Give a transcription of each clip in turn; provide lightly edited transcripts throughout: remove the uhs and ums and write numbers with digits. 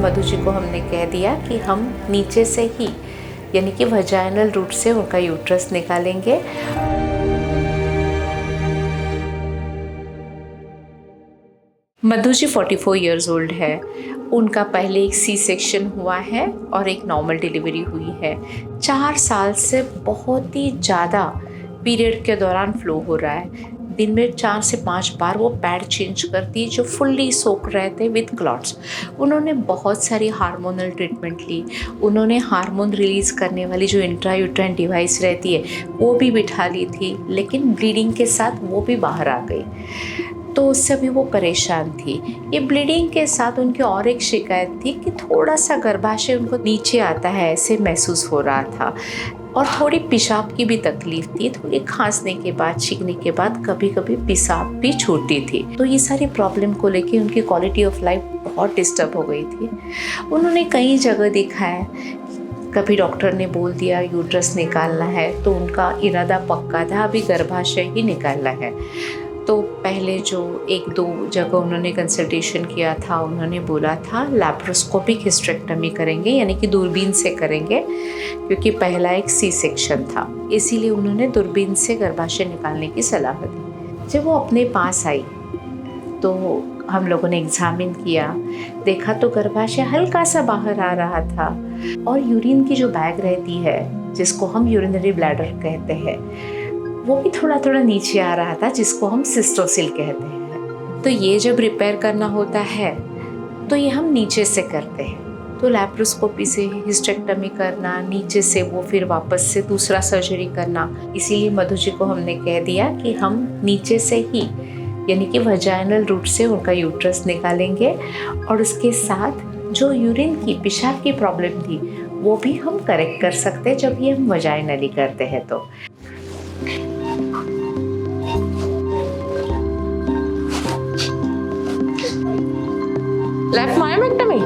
मधु जी को हमने कह दिया कि हम नीचे से ही यानी कि वजाइनल रूट से उनका यूट्रस निकालेंगे। मधु जी 44 इयर्स ओल्ड है। उनका पहले एक सी सेक्शन हुआ है और एक नॉर्मल डिलीवरी हुई है। 4 साल से बहुत ही ज़्यादा पीरियड के दौरान फ्लो हो रहा है। दिन में 4 से 5 बार वो पैड चेंज करती है जो फुल्ली सोक रहते विद क्लॉट्स। उन्होंने बहुत सारी हार्मोनल ट्रीटमेंट ली। उन्होंने हार्मोन रिलीज़ करने वाली जो इंट्रायूट्राइन डिवाइस रहती है वो भी बिठा ली थी, लेकिन ब्लीडिंग के साथ वो भी बाहर आ गई, तो उससे भी वो परेशान थी। ये ब्लीडिंग के साथ उनकी और एक शिकायत थी कि थोड़ा सा गर्भाशय उनको नीचे आता है ऐसे महसूस हो रहा था, और थोड़ी पेशाब की भी तकलीफ थी। थोड़ी खांसने के बाद, छींकने के बाद कभी कभी पेशाब भी छूटती थी। तो ये सारी प्रॉब्लम को लेके उनकी क्वालिटी ऑफ लाइफ बहुत डिस्टर्ब हो गई थी। उन्होंने कई जगह दिखाया, कभी डॉक्टर ने बोल दिया यूट्रस निकालना है तो उनका इरादा पक्का था, अभी गर्भाशय ही निकालना है। तो पहले जो 1-2 जगह उन्होंने कंसल्टेशन किया था, उन्होंने बोला था लैप्रोस्कोपिक हिस्टेरेक्टमी करेंगे, यानी कि दूरबीन से करेंगे, क्योंकि पहला एक सी सेक्शन था, इसीलिए उन्होंने दूरबीन से गर्भाशय निकालने की सलाह दी। जब वो अपने पास आई तो हम लोगों ने एग्जामिन किया, देखा तो गर्भाशय हल्का सा बाहर आ रहा था, और यूरिन की जो बैग रहती है जिसको हम यूरिनरी ब्लैडर कहते हैं वो भी थोड़ा थोड़ा नीचे आ रहा था, जिसको हम सिस्टोसिल कहते हैं। तो ये जब रिपेयर करना होता है तो ये हम नीचे से करते हैं। तो लैप्रोस्कोपी से हिस्टेरेक्टमी करना, नीचे से वो फिर वापस से दूसरा सर्जरी करना, इसीलिए मधु जी को हमने कह दिया कि हम नीचे से ही यानी कि वजाइनल रूट से उनका यूट्रस निकालेंगे, और उसके साथ जो यूरिन की, पेशाब की प्रॉब्लम थी वो भी हम करेक्ट कर सकते हैं जब ये हम वजाइनली करते हैं। तो लेफ्ट मायोमेक्टमी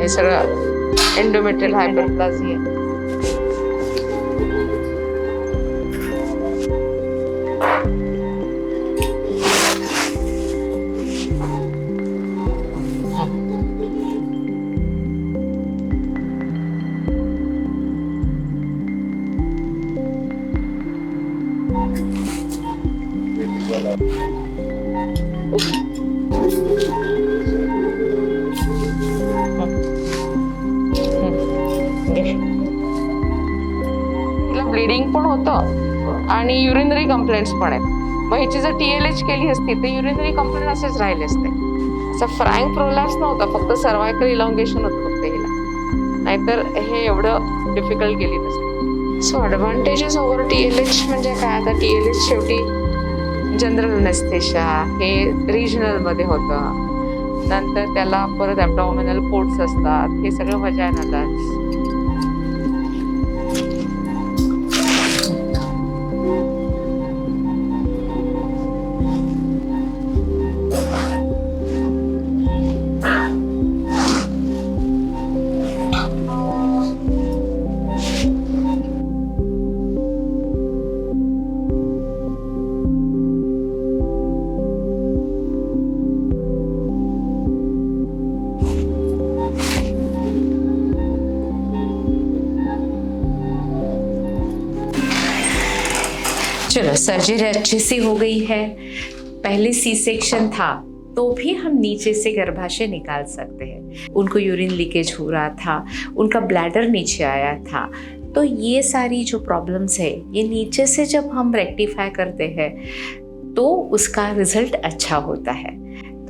हे सगळं एंडोमेट्रियल हायपरप्लासिया। ब्लीडिंग पण होतं आणि युरिनरी कंप्लेंट्स पण आहेत। मग ह्याची जर TLH केली असती तर युरिनरी कंप्लेंट असेच राहिले असते। असा फ्रँक प्रोलॅप्स नव्हता, फक्त सर्वायकल इलॉंगेशन होतं फक्त हिला, नाहीतर हे एवढं डिफिकल्ट गेली नसते। सो ॲडव्हान्टेजेस ओव्हर TLH म्हणजे काय, आता TLH शेवटी जनरल अनेस्थेशिया, हे रिजनलमध्ये होतं, नंतर त्याला परत ॲब्डॉमिनल पोर्ट्स असतात, हे सगळं वजायनलच। चलो, सर्जरी अच्छे से हो गई है। पहले सी सेक्शन था तो भी हम नीचे से गर्भाशय निकाल सकते हैं। उनको यूरिन लीकेज हो रहा था, उनका ब्लैडर नीचे आया था, तो ये सारी जो प्रॉब्लम्स है ये नीचे से जब हम रेक्टिफाई करते हैं तो उसका रिजल्ट अच्छा होता है।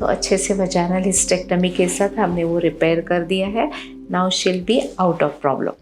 तो अच्छे से वजाइनल हिस्टेक्टमी के साथ हमने वो रिपेयर कर दिया है. Now she will be out of problem.